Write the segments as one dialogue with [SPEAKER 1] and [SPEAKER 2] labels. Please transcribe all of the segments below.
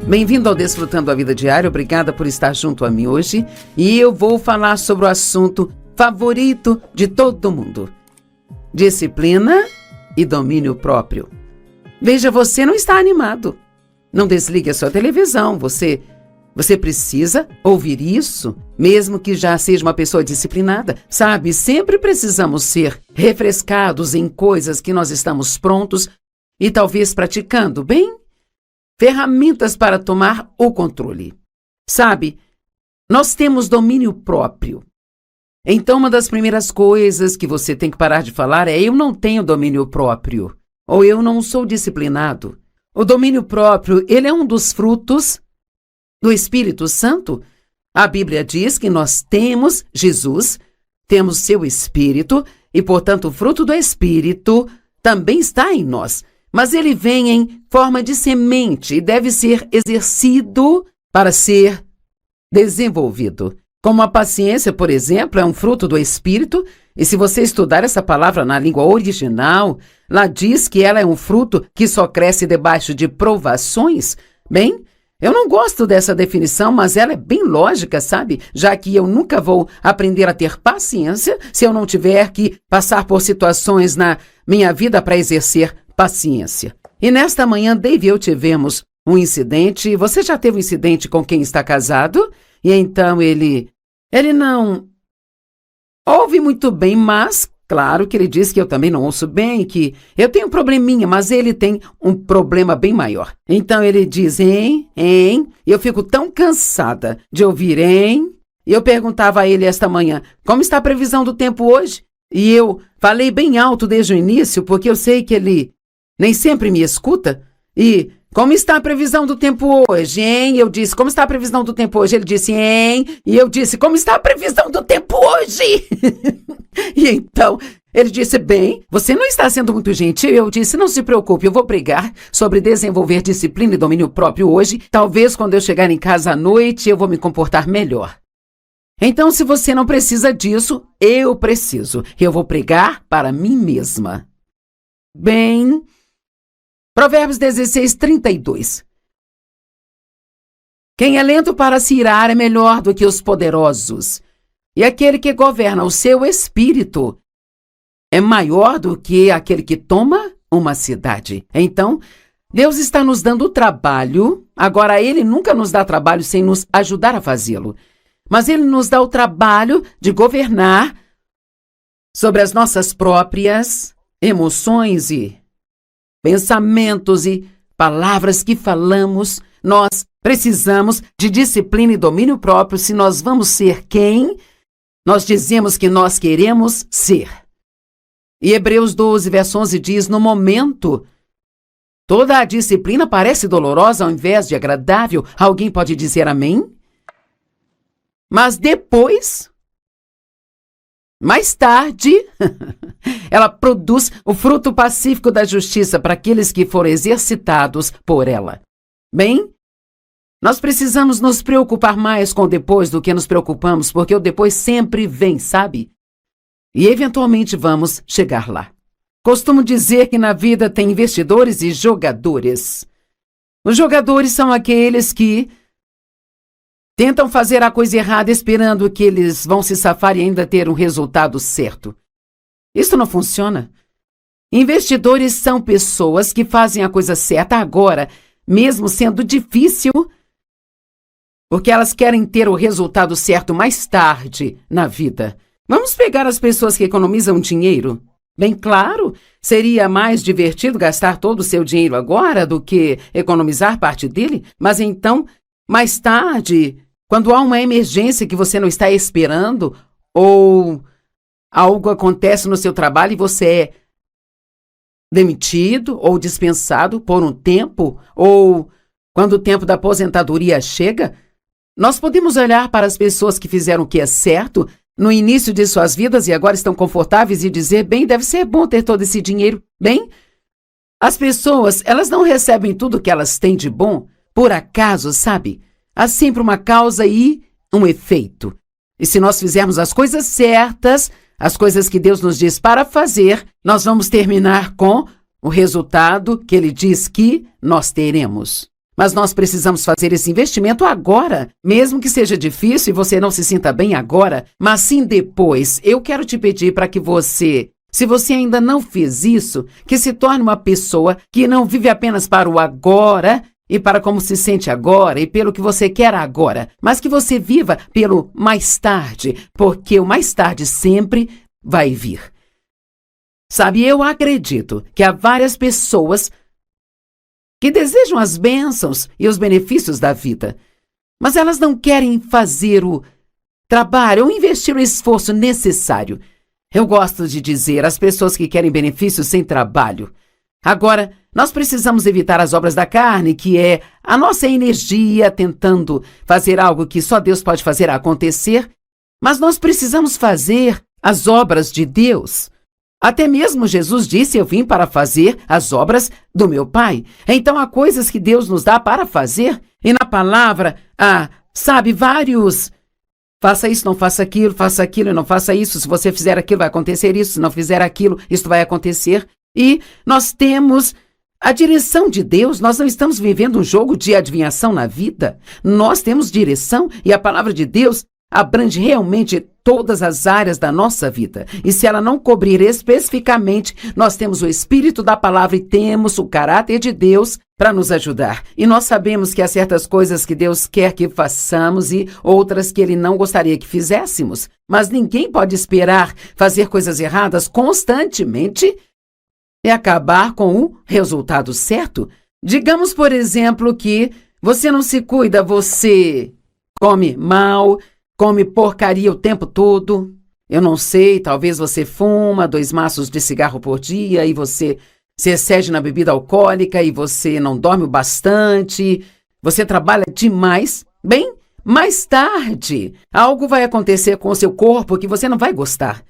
[SPEAKER 1] Bem-vindo ao Desfrutando a Vida Diária, obrigada por estar junto a mim hoje. E eu vou falar sobre o assunto favorito de todo mundo: disciplina e domínio próprio. Veja, você não está animado. Não desligue a sua televisão, você precisa ouvir isso, mesmo que já seja uma pessoa disciplinada. Sabe, sempre precisamos ser refrescados em coisas que nós estamos prontos e talvez praticando, bem? Ferramentas para tomar o controle. Sabe, nós temos domínio próprio. Então, uma das primeiras coisas que você tem que parar de falar é: eu não tenho domínio próprio, ou eu não sou disciplinado. O domínio próprio, ele é um dos frutos do Espírito Santo. A Bíblia diz que nós temos Jesus, temos seu Espírito, e, portanto, o fruto do Espírito também está em nós. Mas ele vem em forma de semente e deve ser exercido para ser desenvolvido. Como a paciência, por exemplo, é um fruto do Espírito, e se você estudar essa palavra na língua original, lá diz que ela é um fruto que só cresce debaixo de provações. Bem, eu não gosto dessa definição, mas ela é bem lógica, sabe? Já que eu nunca vou aprender a ter paciência se eu não tiver que passar por situações na minha vida para exercer paciência. E nesta manhã, Dave e eu tivemos um incidente. Você já teve um incidente com quem está casado? E então ele não ouve muito bem, mas claro que ele diz que eu também não ouço bem, que eu tenho um probleminha, mas ele tem um problema bem maior. Então ele diz, hein, e eu fico tão cansada de ouvir, hein? E eu perguntava a ele esta manhã, como está a previsão do tempo hoje? E eu falei bem alto desde o início, porque eu sei que ele nem sempre me escuta. E como está a previsão do tempo hoje, hein? Eu disse, como está a previsão do tempo hoje? Ele disse, hein? E eu disse, como está a previsão do tempo hoje? E então, ele disse, bem, você não está sendo muito gentil. Eu disse, não se preocupe, eu vou pregar sobre desenvolver disciplina e domínio próprio hoje. Talvez quando eu chegar em casa à noite, eu vou me comportar melhor. Então, se você não precisa disso, eu preciso. Eu vou pregar para mim mesma. Bem, Provérbios 16:32. Quem é lento para se irar é melhor do que os poderosos, e aquele que governa o seu espírito é maior do que aquele que toma uma cidade. Então, Deus está nos dando trabalho. Agora, Ele nunca nos dá trabalho sem nos ajudar a fazê-lo. Mas Ele nos dá o trabalho de governar sobre as nossas próprias emoções e pensamentos e palavras que falamos. Nós precisamos de disciplina e domínio próprio se nós vamos ser quem nós dizemos que nós queremos ser. E Hebreus 12, verso 11 diz, no momento, toda a disciplina parece dolorosa ao invés de agradável. Alguém pode dizer amém? Mas depois, mais tarde, ela produz o fruto pacífico da justiça para aqueles que foram exercitados por ela. Bem, nós precisamos nos preocupar mais com o depois do que nos preocupamos, porque o depois sempre vem, sabe? E eventualmente vamos chegar lá. Costumo dizer que na vida tem investidores e jogadores. Os jogadores são aqueles que tentam fazer a coisa errada esperando que eles vão se safar e ainda ter um resultado certo. Isso não funciona. Investidores são pessoas que fazem a coisa certa agora, mesmo sendo difícil, porque elas querem ter o resultado certo mais tarde na vida. Vamos pegar as pessoas que economizam dinheiro? Bem claro, seria mais divertido gastar todo o seu dinheiro agora do que economizar parte dele, mas então, mais tarde, quando há uma emergência que você não está esperando, ou algo acontece no seu trabalho e você é demitido ou dispensado por um tempo, ou quando o tempo da aposentadoria chega, nós podemos olhar para as pessoas que fizeram o que é certo no início de suas vidas e agora estão confortáveis e dizer, bem, deve ser bom ter todo esse dinheiro. Bem, as pessoas, elas não recebem tudo que elas têm de bom por acaso, sabe? Há sempre uma causa e um efeito. E se nós fizermos as coisas certas, as coisas que Deus nos diz para fazer, nós vamos terminar com o resultado que Ele diz que nós teremos. Mas nós precisamos fazer esse investimento agora, mesmo que seja difícil e você não se sinta bem agora, mas sim depois. Eu quero te pedir para que você, se você ainda não fez isso, que se torne uma pessoa que não vive apenas para o agora e para como se sente agora e pelo que você quer agora, mas que você viva pelo mais tarde, porque o mais tarde sempre vai vir. Sabe, eu acredito que há várias pessoas que desejam as bênçãos e os benefícios da vida, mas elas não querem fazer o trabalho ou investir o esforço necessário. Eu gosto de dizer às pessoas que querem benefícios sem trabalho. Agora, nós precisamos evitar as obras da carne, que é a nossa energia tentando fazer algo que só Deus pode fazer acontecer, mas nós precisamos fazer as obras de Deus. Até mesmo Jesus disse: eu vim para fazer as obras do meu Pai. Então há coisas que Deus nos dá para fazer, e na palavra há, vários: faça isso, não faça aquilo e não faça isso. Se você fizer aquilo, vai acontecer isso. Se não fizer aquilo, isso vai acontecer. E nós temos a direção de Deus. Nós não estamos vivendo um jogo de adivinhação na vida. Nós temos direção e a palavra de Deus abrange realmente todas as áreas da nossa vida. E se ela não cobrir especificamente, nós temos o Espírito da palavra e temos o caráter de Deus para nos ajudar. E nós sabemos que há certas coisas que Deus quer que façamos e outras que Ele não gostaria que fizéssemos. Mas ninguém pode esperar fazer coisas erradas constantemente e acabar com o resultado certo. Digamos, por exemplo, que você não se cuida, você come mal, come porcaria o tempo todo. Eu não sei, talvez você fuma 2 maços de cigarro por dia e você se excede na bebida alcoólica e você não dorme o bastante, você trabalha demais. Bem, mais tarde, algo vai acontecer com o seu corpo que você não vai gostar.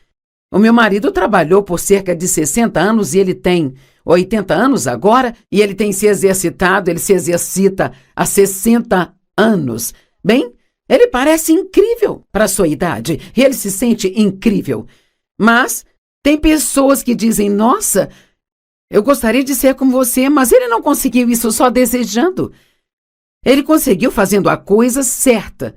[SPEAKER 1] O meu marido trabalhou por cerca de 60 anos e ele tem 80 anos agora e ele tem se exercitado, ele se exercita há 60 anos. Bem, ele parece incrível para a sua idade e ele se sente incrível. Mas tem pessoas que dizem: nossa, eu gostaria de ser como você, mas ele não conseguiu isso só desejando. Ele conseguiu fazendo a coisa certa,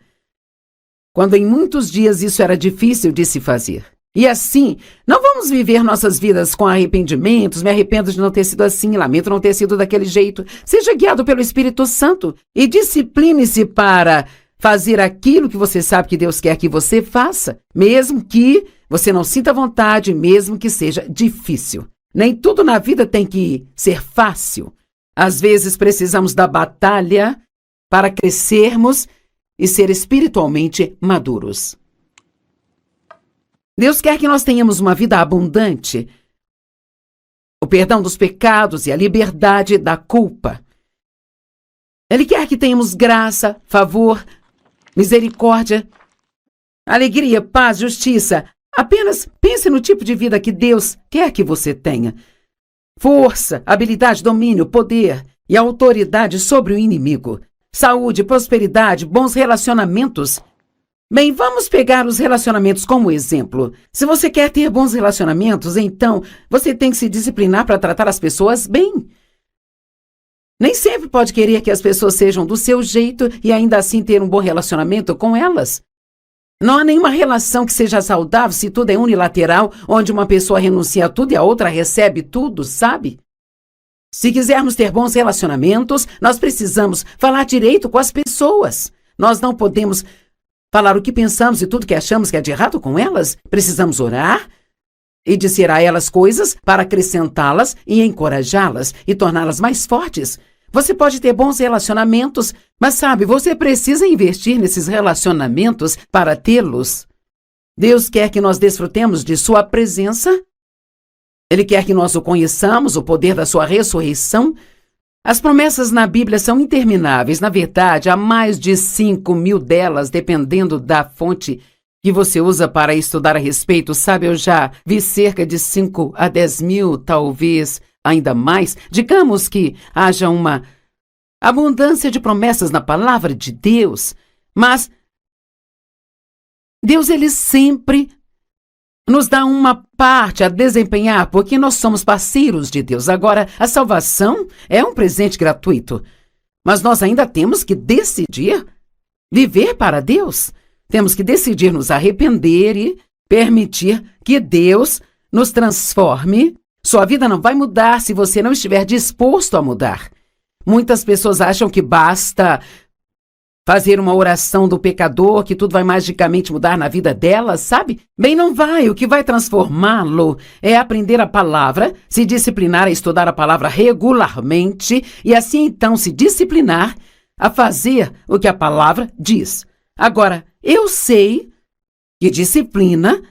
[SPEAKER 1] quando em muitos dias isso era difícil de se fazer. E assim, não vamos viver nossas vidas com arrependimentos. Me arrependo de não ter sido assim, lamento não ter sido daquele jeito. Seja guiado pelo Espírito Santo e discipline-se para fazer aquilo que você sabe que Deus quer que você faça, mesmo que você não sinta vontade, mesmo que seja difícil. Nem tudo na vida tem que ser fácil. Às vezes precisamos da batalha para crescermos e ser espiritualmente maduros. Deus quer que nós tenhamos uma vida abundante, o perdão dos pecados e a liberdade da culpa. Ele quer que tenhamos graça, favor, misericórdia, alegria, paz, justiça. Apenas pense no tipo de vida que Deus quer que você tenha. Força, habilidade, domínio, poder e autoridade sobre o inimigo. Saúde, prosperidade, bons relacionamentos. Bem, vamos pegar os relacionamentos como exemplo. Se você quer ter bons relacionamentos, então você tem que se disciplinar para tratar as pessoas bem. Nem sempre pode querer que as pessoas sejam do seu jeito e ainda assim ter um bom relacionamento com elas. Não há nenhuma relação que seja saudável se tudo é unilateral, onde uma pessoa renuncia a tudo e a outra recebe tudo, sabe? Se quisermos ter bons relacionamentos, nós precisamos falar direito com as pessoas. Nós não podemos falar o que pensamos e tudo que achamos que é de errado com elas. Precisamos orar e dizer a elas coisas para acrescentá-las e encorajá-las e torná-las mais fortes. Você pode ter bons relacionamentos, mas sabe, você precisa investir nesses relacionamentos para tê-los. Deus quer que nós desfrutemos de sua presença. Ele quer que nós o conheçamos, o poder da sua ressurreição. As promessas na Bíblia são intermináveis. Na verdade, há mais de 5.000 delas, dependendo da fonte que você usa para estudar a respeito. Sabe, eu já vi cerca de 5 a 10 mil, talvez ainda mais. Digamos que haja uma abundância de promessas na palavra de Deus, mas Deus, ele sempre nos dá uma parte a desempenhar, porque nós somos parceiros de Deus. Agora, a salvação é um presente gratuito. Mas nós ainda temos que decidir viver para Deus. Temos que decidir nos arrepender e permitir que Deus nos transforme. Sua vida não vai mudar se você não estiver disposto a mudar. Muitas pessoas acham que basta fazer uma oração do pecador, que tudo vai magicamente mudar na vida dela, sabe? Bem, não vai. O que vai transformá-lo é aprender a palavra, se disciplinar a estudar a palavra regularmente e assim então se disciplinar a fazer o que a palavra diz. Agora, eu sei que disciplina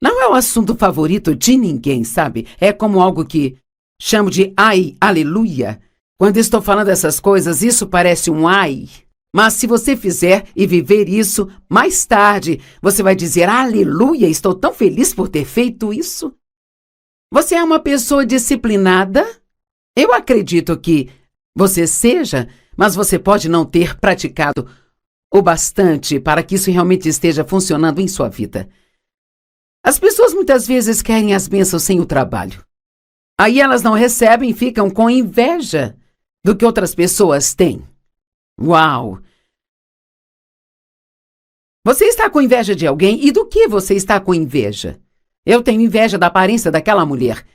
[SPEAKER 1] não é o assunto favorito de ninguém, sabe? É como algo que chamo de ai, aleluia. Quando estou falando essas coisas, isso parece um ai. Mas se você fizer e viver isso, mais tarde você vai dizer, aleluia, estou tão feliz por ter feito isso. Você é uma pessoa disciplinada? Eu acredito que você seja, mas você pode não ter praticado o bastante para que isso realmente esteja funcionando em sua vida. As pessoas muitas vezes querem as bênçãos sem o trabalho. Aí elas não recebem e ficam com inveja do que outras pessoas têm. Uau! Você está com inveja de alguém? E do que você está com inveja? Eu tenho inveja da aparência daquela mulher.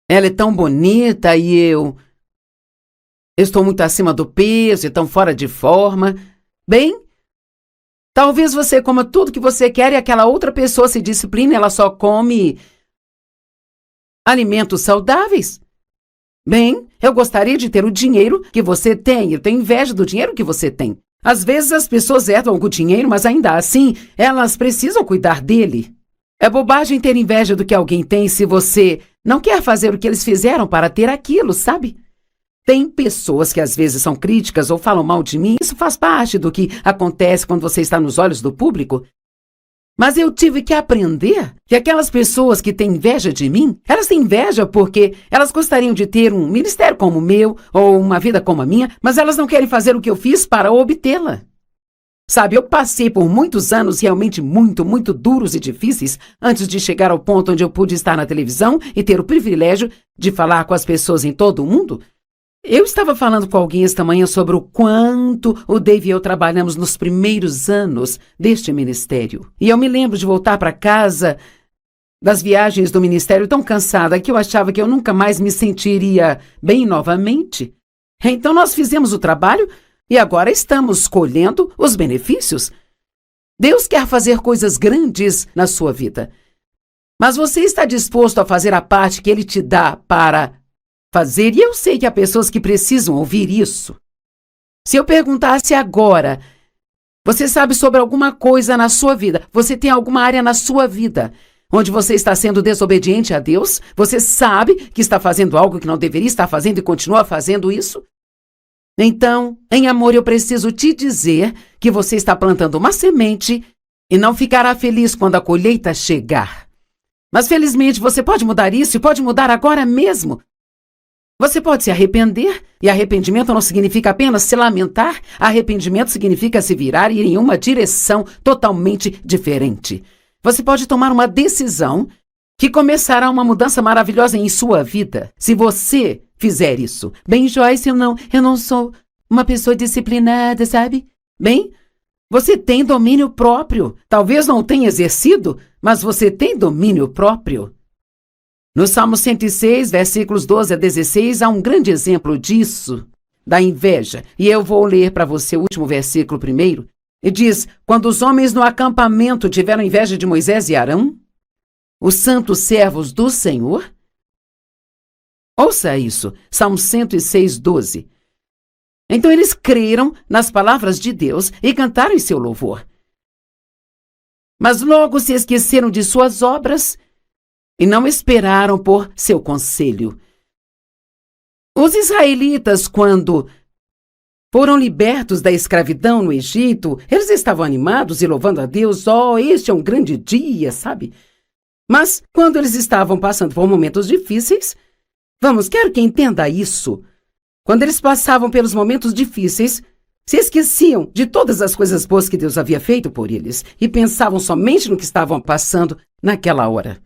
[SPEAKER 1] Ela é tão bonita e eu estou muito acima do peso e tão fora de forma. Bem, talvez você coma tudo que você quer e aquela outra pessoa se discipline, ela só come alimentos saudáveis. Bem, eu gostaria de ter o dinheiro que você tem. Eu tenho inveja do dinheiro que você tem. Às vezes as pessoas herdam algum dinheiro, mas ainda assim, elas precisam cuidar dele. É bobagem ter inveja do que alguém tem se você não quer fazer o que eles fizeram para ter aquilo, sabe? Tem pessoas que às vezes são críticas ou falam mal de mim. Isso faz parte do que acontece quando você está nos olhos do público. Mas eu tive que aprender que aquelas pessoas que têm inveja de mim, elas têm inveja porque elas gostariam de ter um ministério como o meu ou uma vida como a minha, mas elas não querem fazer o que eu fiz para obtê-la. Sabe, eu passei por muitos anos realmente muito, muito duros e difíceis antes de chegar ao ponto onde eu pude estar na televisão e ter o privilégio de falar com as pessoas em todo o mundo. Eu estava falando com alguém esta manhã sobre o quanto o Dave e eu trabalhamos nos primeiros anos deste ministério. E eu me lembro de voltar para casa das viagens do ministério tão cansada que eu achava que eu nunca mais me sentiria bem novamente. Então nós fizemos o trabalho e agora estamos colhendo os benefícios. Deus quer fazer coisas grandes na sua vida. Mas você está disposto a fazer a parte que Ele te dá para fazer? E eu sei que há pessoas que precisam ouvir isso. Se eu perguntasse agora, você sabe sobre alguma coisa na sua vida? Você tem alguma área na sua vida onde você está sendo desobediente a Deus? Você sabe que está fazendo algo que não deveria estar fazendo e continua fazendo isso? Então, em amor, eu preciso te dizer que você está plantando uma semente e não ficará feliz quando a colheita chegar. Mas felizmente você pode mudar isso e pode mudar agora mesmo. Você pode se arrepender, e arrependimento não significa apenas se lamentar. Arrependimento significa se virar e ir em uma direção totalmente diferente. Você pode tomar uma decisão que começará uma mudança maravilhosa em sua vida, se você fizer isso. Bem, Joyce, eu não sou uma pessoa disciplinada, sabe? Bem, você tem domínio próprio. Talvez não tenha exercido, mas você tem domínio próprio. No Salmo 106, versículos 12 a 16, há um grande exemplo disso, da inveja. E eu vou ler para você o último versículo primeiro. E diz, quando os homens no acampamento tiveram inveja de Moisés e Arão, os santos servos do Senhor. Ouça isso, Salmo 106, 12. Então eles creram nas palavras de Deus e cantaram em seu louvor. Mas logo se esqueceram de suas obras e não esperaram por seu conselho. Os israelitas, quando foram libertos da escravidão no Egito, eles estavam animados e louvando a Deus. Oh, este é um grande dia, sabe? Mas quando eles estavam passando por momentos difíceis, quero que entenda isso. Quando eles passavam pelos momentos difíceis, se esqueciam de todas as coisas boas que Deus havia feito por eles e pensavam somente no que estavam passando naquela hora.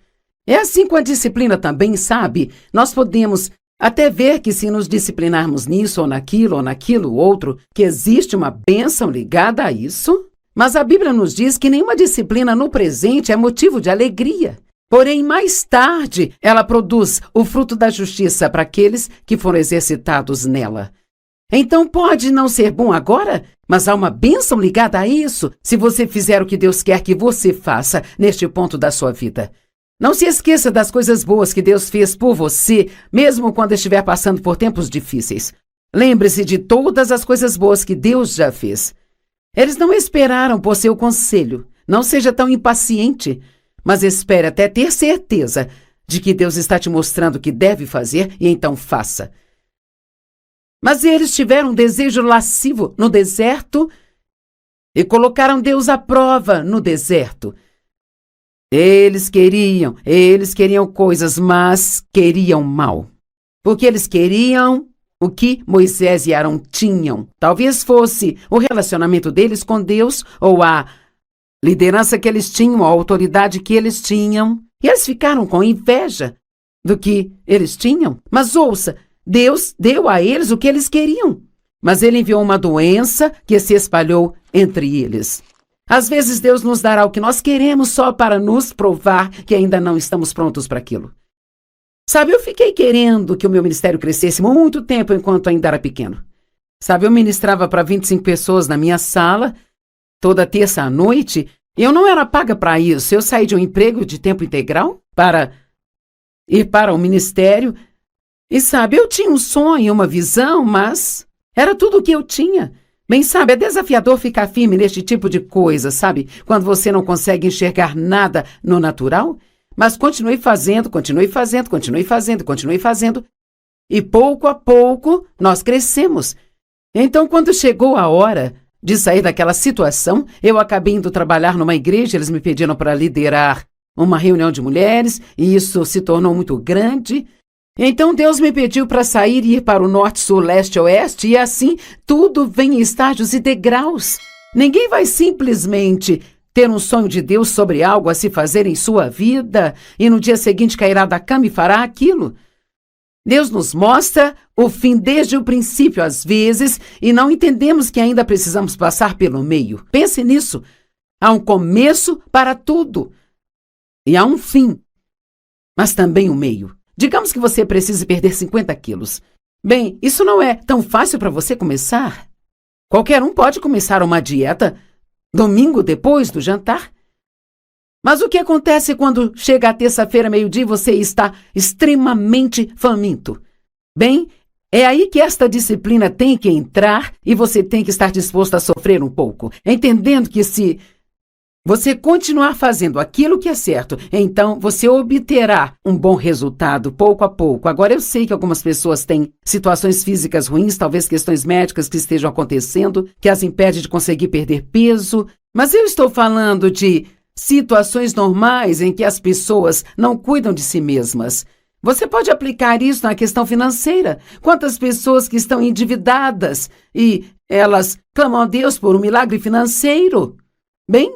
[SPEAKER 1] É assim com a disciplina também, sabe? Nós podemos até ver que se nos disciplinarmos nisso ou naquilo outro, que existe uma bênção ligada a isso. Mas a Bíblia nos diz que nenhuma disciplina no presente é motivo de alegria. Porém, mais tarde, ela produz o fruto da justiça para aqueles que foram exercitados nela. Então pode não ser bom agora, mas há uma bênção ligada a isso, se você fizer o que Deus quer que você faça neste ponto da sua vida. Não se esqueça das coisas boas que Deus fez por você, mesmo quando estiver passando por tempos difíceis. Lembre-se de todas as coisas boas que Deus já fez. Eles não esperaram por seu conselho. Não seja tão impaciente, mas espere até ter certeza de que Deus está te mostrando o que deve fazer e então faça. Mas eles tiveram um desejo lascivo no deserto e colocaram Deus à prova no deserto. Eles queriam coisas, mas queriam mal. Porque eles queriam o que Moisés e Arão tinham. Talvez fosse o relacionamento deles com Deus ou a liderança que eles tinham, a autoridade que eles tinham. E eles ficaram com inveja do que eles tinham. Mas ouça, Deus deu a eles o que eles queriam. Mas ele enviou uma doença que se espalhou entre eles. Às vezes Deus nos dará o que nós queremos só para nos provar que ainda não estamos prontos para aquilo. Sabe, eu fiquei querendo que o meu ministério crescesse muito tempo enquanto ainda era pequeno. Sabe, eu ministrava para 25 pessoas na minha sala, toda terça à noite, e eu não era paga para isso. Eu saí de um emprego de tempo integral para ir para o ministério. E sabe, eu tinha um sonho, uma visão, mas era tudo o que eu tinha. Bem, sabe, é desafiador ficar firme neste tipo de coisa, sabe? Quando você não consegue enxergar nada no natural. Mas continue fazendo. E pouco a pouco nós crescemos. Então, quando chegou a hora de sair daquela situação, eu acabei indo trabalhar numa igreja. Eles me pediram para liderar uma reunião de mulheres e isso se tornou muito grande. Então Deus me pediu para sair e ir para o norte, sul, leste, oeste, e assim tudo vem em estágios e degraus. Ninguém vai simplesmente ter um sonho de Deus sobre algo a se fazer em sua vida e no dia seguinte cairá da cama e fará aquilo. Deus nos mostra o fim desde o princípio, às vezes, e não entendemos que ainda precisamos passar pelo meio. Pense nisso. Há um começo para tudo e há um fim, mas também um meio. Digamos que você precise perder 50 quilos. Bem, isso não é tão fácil para você começar. Qualquer um pode começar uma dieta domingo depois do jantar. Mas o que acontece quando chega a terça-feira, meio-dia, e você está extremamente faminto? Bem, é aí que esta disciplina tem que entrar e você tem que estar disposto a sofrer um pouco, entendendo que se você continuar fazendo aquilo que é certo, então você obterá um bom resultado pouco a pouco. Agora, eu sei que algumas pessoas têm situações físicas ruins, talvez questões médicas que estejam acontecendo, que as impede de conseguir perder peso, mas eu estou falando de situações normais em que as pessoas não cuidam de si mesmas. Você pode aplicar isso na questão financeira. Quantas pessoas que estão endividadas e elas clamam a Deus por um milagre financeiro? Bem,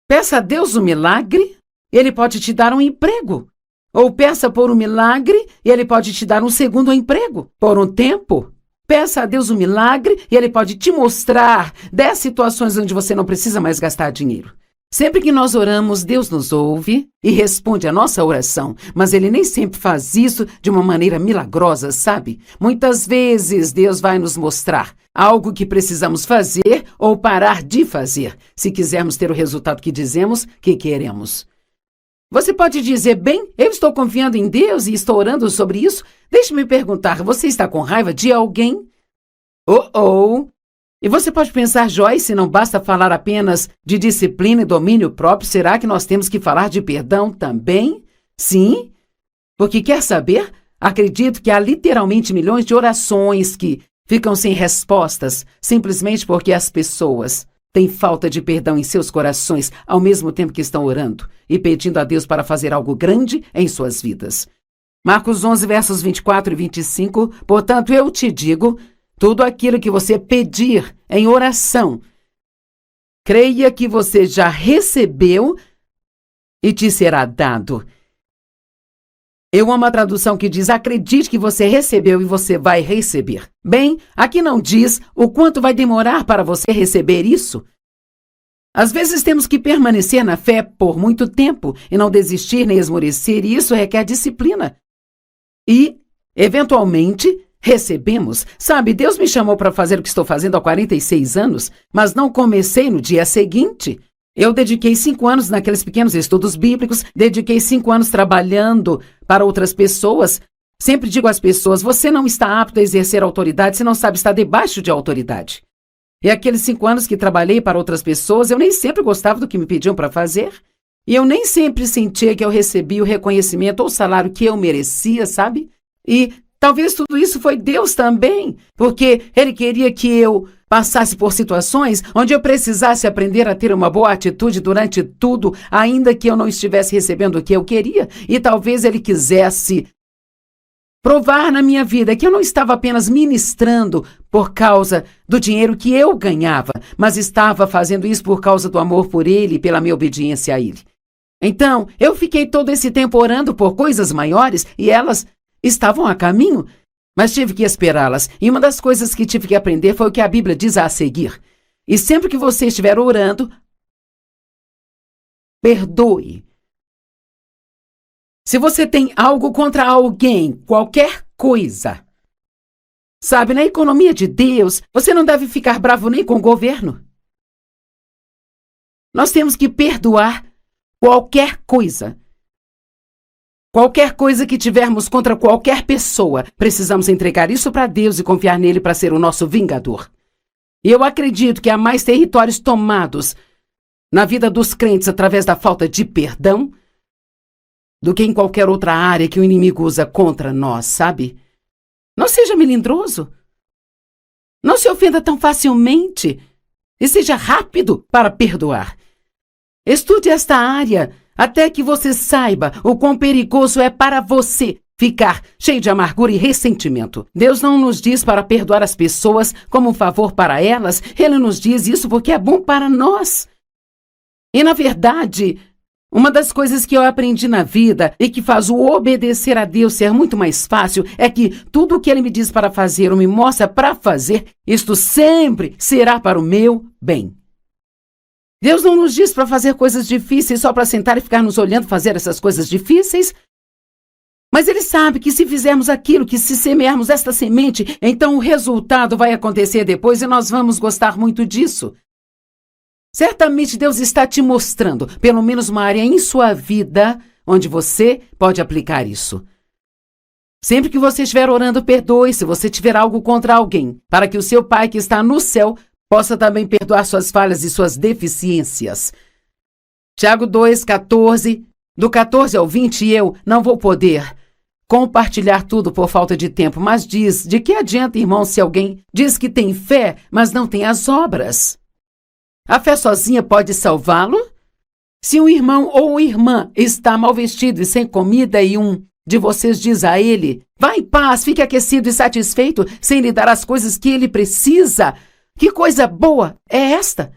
[SPEAKER 1] peça a Deus um milagre, Ele pode te dar um emprego. Ou peça por um milagre e Ele pode te dar um segundo emprego por um tempo. Peça a Deus um milagre e Ele pode te mostrar 10 situações onde você não precisa mais gastar dinheiro. Sempre que nós oramos, Deus nos ouve e responde a nossa oração, mas Ele nem sempre faz isso de uma maneira milagrosa, sabe? Muitas vezes Deus vai nos mostrar algo que precisamos fazer ou parar de fazer, se quisermos ter o resultado que dizemos que queremos. Você pode dizer, bem, eu estou confiando em Deus e estou orando sobre isso. Deixe-me perguntar, você está com raiva de alguém? E você pode pensar, Joyce, não basta falar apenas de disciplina e domínio próprio, será que nós temos que falar de perdão também? Sim, porque quer saber? Acredito que há literalmente milhões de orações que ficam sem respostas, simplesmente porque as pessoas têm falta de perdão em seus corações, ao mesmo tempo que estão orando e pedindo a Deus para fazer algo grande em suas vidas. Marcos 11, versos 24 e 25, portanto, eu te digo, tudo aquilo que você pedir em oração, creia que você já recebeu e te será dado. Eu amo a tradução que diz: acredite que você recebeu e você vai receber. Bem, aqui não diz o quanto vai demorar para você receber isso. Às vezes temos que permanecer na fé por muito tempo e não desistir nem esmorecer, e isso requer disciplina. E, eventualmente, recebemos. Sabe, Deus me chamou para fazer o que estou fazendo há 46 anos, mas não comecei no dia seguinte. Eu dediquei 5 anos naqueles pequenos estudos bíblicos, dediquei 5 anos trabalhando para outras pessoas. Sempre digo às pessoas: você não está apto a exercer autoridade se não sabe estar debaixo de autoridade. E aqueles 5 anos que trabalhei para outras pessoas, eu nem sempre gostava do que me pediam para fazer. E eu nem sempre sentia que eu recebia o reconhecimento ou o salário que eu merecia, sabe? E talvez tudo isso foi Deus também, porque Ele queria que eu passasse por situações onde eu precisasse aprender a ter uma boa atitude durante tudo, ainda que eu não estivesse recebendo o que eu queria. E talvez Ele quisesse provar na minha vida que eu não estava apenas ministrando por causa do dinheiro que eu ganhava, mas estava fazendo isso por causa do amor por Ele e pela minha obediência a Ele. Então, eu fiquei todo esse tempo orando por coisas maiores e elas estavam a caminho, mas tive que esperá-las. E uma das coisas que tive que aprender foi o que a Bíblia diz a seguir. E sempre que você estiver orando, perdoe. Se você tem algo contra alguém, qualquer coisa, sabe, na economia de Deus, você não deve ficar bravo nem com o governo. Nós temos que perdoar qualquer coisa. Qualquer coisa que tivermos contra qualquer pessoa, precisamos entregar isso para Deus e confiar nele para ser o nosso vingador. E eu acredito que há mais territórios tomados na vida dos crentes através da falta de perdão do que em qualquer outra área que o inimigo usa contra nós, sabe? Não seja melindroso. Não se ofenda tão facilmente. E seja rápido para perdoar. Estude esta área até que você saiba o quão perigoso é para você ficar cheio de amargura e ressentimento. Deus não nos diz para perdoar as pessoas como um favor para elas. Ele nos diz isso porque é bom para nós. E, na verdade, uma das coisas que eu aprendi na vida e que faz o obedecer a Deus ser muito mais fácil é que tudo o que Ele me diz para fazer ou me mostra para fazer, isto sempre será para o meu bem. Deus não nos diz para fazer coisas difíceis só para sentar e ficar nos olhando fazer essas coisas difíceis. Mas Ele sabe que se fizermos aquilo, que se semearmos esta semente, então o resultado vai acontecer depois e nós vamos gostar muito disso. Certamente Deus está te mostrando, pelo menos uma área em sua vida, onde você pode aplicar isso. Sempre que você estiver orando, perdoe se você tiver algo contra alguém, para que o seu Pai que está no céu possa também perdoar suas falhas e suas deficiências. Tiago 2:14, do 14 ao 20, eu não vou poder compartilhar tudo por falta de tempo, mas diz: de que adianta, irmão, se alguém diz que tem fé, mas não tem as obras? A fé sozinha pode salvá-lo? Se um irmão ou irmã está mal vestido e sem comida e um de vocês diz a ele: vá em paz, fique aquecido e satisfeito, sem lhe dar as coisas que ele precisa, que coisa boa é esta?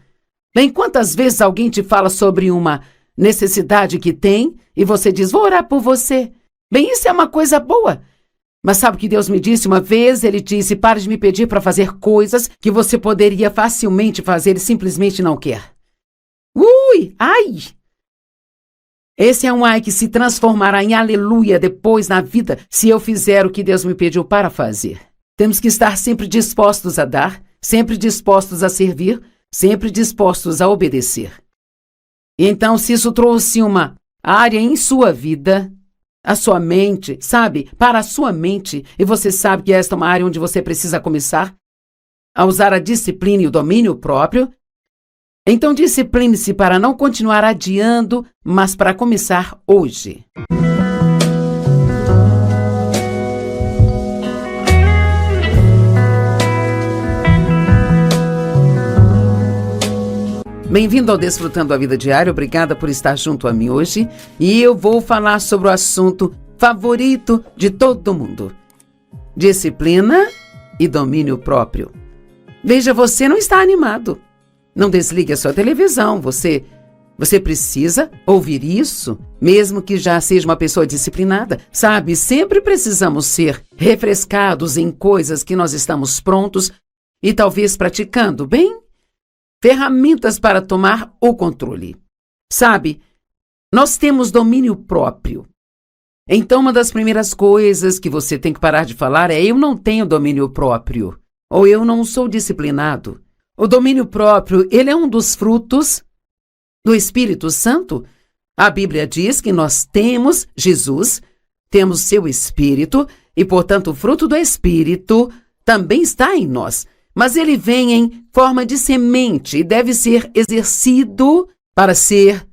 [SPEAKER 1] Bem, quantas vezes alguém te fala sobre uma necessidade que tem e você diz: vou orar por você. Bem, isso é uma coisa boa. Mas sabe o que Deus me disse uma vez? Ele disse: pare de me pedir para fazer coisas que você poderia facilmente fazer e simplesmente não quer. Ui, ai! Esse é um ai que se transformará em aleluia depois na vida se eu fizer o que Deus me pediu para fazer. Temos que estar sempre dispostos a dar, sempre dispostos a servir, sempre dispostos a obedecer. E então, se isso trouxe uma área em sua vida, a sua mente, sabe, para a sua mente, e você sabe que esta é uma área onde você precisa começar a usar a disciplina e o domínio próprio, então discipline-se para não continuar adiando, mas para começar hoje. Bem-vindo ao Desfrutando a Vida Diária, obrigada por estar junto a mim hoje. E eu vou falar sobre o assunto favorito de todo mundo: disciplina e domínio próprio. Veja, você não está animado. Não desligue a sua televisão, você Você precisa ouvir isso, mesmo que já seja uma pessoa disciplinada. Sabe, sempre precisamos ser refrescados em coisas que nós estamos prontos e talvez praticando, bem? Ferramentas para tomar o controle. Sabe, nós temos domínio próprio. Então, uma das primeiras coisas que você tem que parar de falar é: eu não tenho domínio próprio, ou eu não sou disciplinado. O domínio próprio, ele é um dos frutos do Espírito Santo. A Bíblia diz que nós temos Jesus, temos seu Espírito, e, portanto, o fruto do Espírito também está em nós. Mas ele vem em forma de semente e deve ser exercido para ser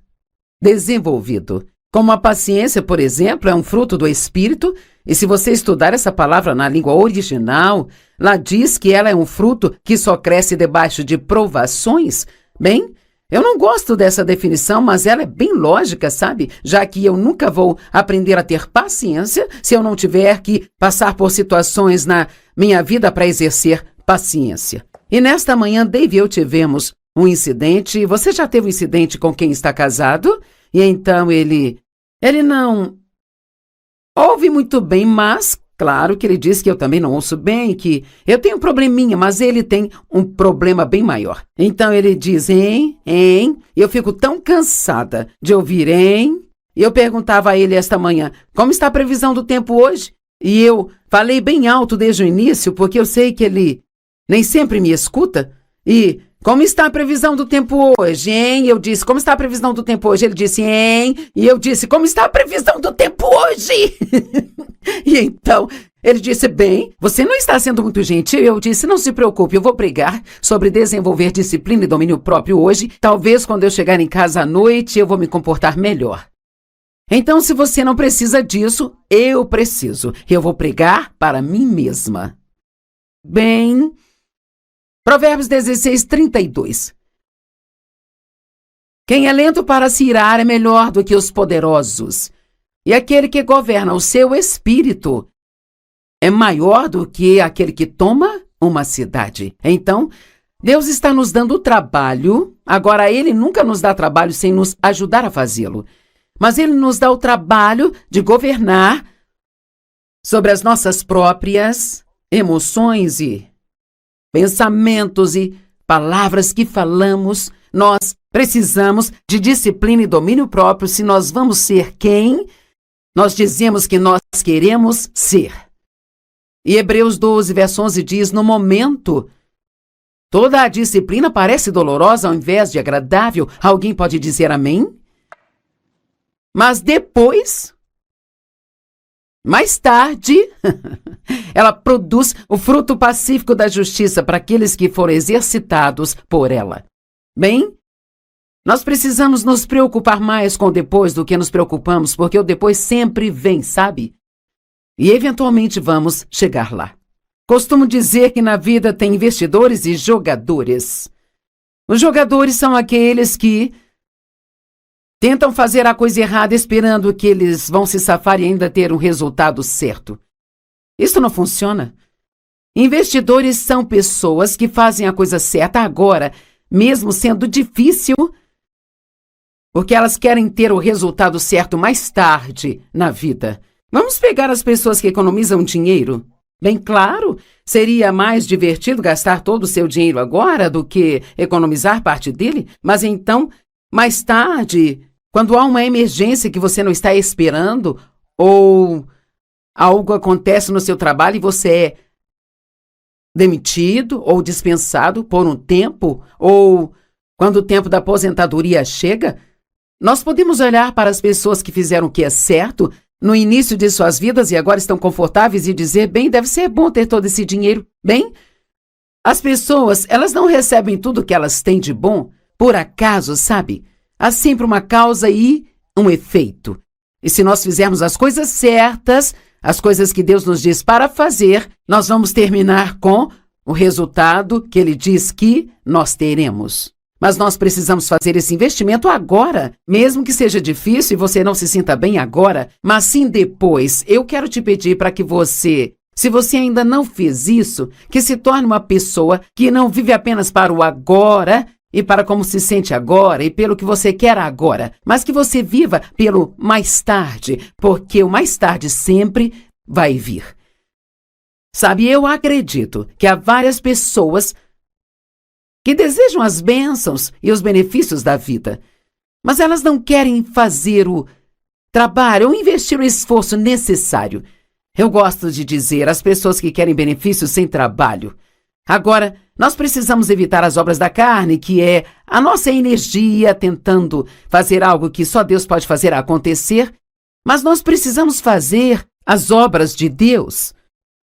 [SPEAKER 1] desenvolvido. Como a paciência, por exemplo, é um fruto do Espírito, e se você estudar essa palavra na língua original, lá diz que ela é um fruto que só cresce debaixo de provações. Bem, eu não gosto dessa definição, mas ela é bem lógica, sabe? Já que eu nunca vou aprender a ter paciência se eu não tiver que passar por situações na minha vida para exercer paciência. E nesta manhã, Dave e eu tivemos um incidente. Você já teve um incidente com quem está casado? E então ele não ouve muito bem, mas claro que ele diz que eu também não ouço bem, que eu tenho um probleminha, mas ele tem um problema bem maior. Então ele diz, hein, e eu fico tão cansada de ouvir, hein? E eu perguntava a ele esta manhã, como está a previsão do tempo hoje? E eu falei bem alto desde o início, porque eu sei que ele nem sempre me escuta. E como está a previsão do tempo hoje, hein? Eu disse, como está a previsão do tempo hoje? Ele disse, hein? E eu disse, como está a previsão do tempo hoje? E então, ele disse, bem, você não está sendo muito gentil. Eu disse, não se preocupe, eu vou pregar sobre desenvolver disciplina e domínio próprio hoje. Talvez quando eu chegar em casa à noite, eu vou me comportar melhor. Então, se você não precisa disso, eu preciso. Eu vou pregar para mim mesma. Bem, Provérbios 16, 32. Quem é lento para se irar é melhor do que os poderosos, e aquele que governa o seu espírito é maior do que aquele que toma uma cidade. Então, Deus está nos dando trabalho. Agora, Ele nunca nos dá trabalho sem nos ajudar a fazê-lo. Mas Ele nos dá o trabalho de governar sobre as nossas próprias emoções e pensamentos e palavras que falamos. Nós precisamos de disciplina e domínio próprio se nós vamos ser quem nós dizemos que nós queremos ser. E Hebreus 12, verso 11 diz, no momento, toda a disciplina parece dolorosa ao invés de agradável. Alguém pode dizer amém? Mas depois, mais tarde, ela produz o fruto pacífico da justiça para aqueles que foram exercitados por ela. Bem, nós precisamos nos preocupar mais com o depois do que nos preocupamos, porque o depois sempre vem, sabe? E eventualmente vamos chegar lá. Costumo dizer que na vida tem investidores e jogadores. Os jogadores são aqueles que tentam fazer a coisa errada esperando que eles vão se safar e ainda ter um resultado certo. Isso não funciona. Investidores são pessoas que fazem a coisa certa agora, mesmo sendo difícil, porque elas querem ter o resultado certo mais tarde na vida. Vamos pegar as pessoas que economizam dinheiro? Bem claro, seria mais divertido gastar todo o seu dinheiro agora do que economizar parte dele, mas então, mais tarde, quando há uma emergência que você não está esperando, ou algo acontece no seu trabalho e você é demitido ou dispensado por um tempo, ou quando o tempo da aposentadoria chega, nós podemos olhar para as pessoas que fizeram o que é certo no início de suas vidas e agora estão confortáveis e dizer, bem, deve ser bom ter todo esse dinheiro. Bem, as pessoas, elas não recebem tudo que elas têm de bom por acaso, sabe? Há sempre uma causa e um efeito. E se nós fizermos as coisas certas, as coisas que Deus nos diz para fazer, nós vamos terminar com o resultado que Ele diz que nós teremos. Mas nós precisamos fazer esse investimento agora, mesmo que seja difícil e você não se sinta bem agora, mas sim depois. Eu quero te pedir para que você, se você ainda não fez isso, que se torne uma pessoa que não vive apenas para o agora, e para como se sente agora e pelo que você quer agora, mas que você viva pelo mais tarde, porque o mais tarde sempre vai vir. Sabe, eu acredito que há várias pessoas que desejam as bênçãos e os benefícios da vida, mas elas não querem fazer o trabalho ou investir o esforço necessário. Eu gosto de dizer às pessoas que querem benefícios sem trabalho. Agora, nós precisamos evitar as obras da carne, que é a nossa energia tentando fazer algo que só Deus pode fazer acontecer, mas nós precisamos fazer as obras de Deus.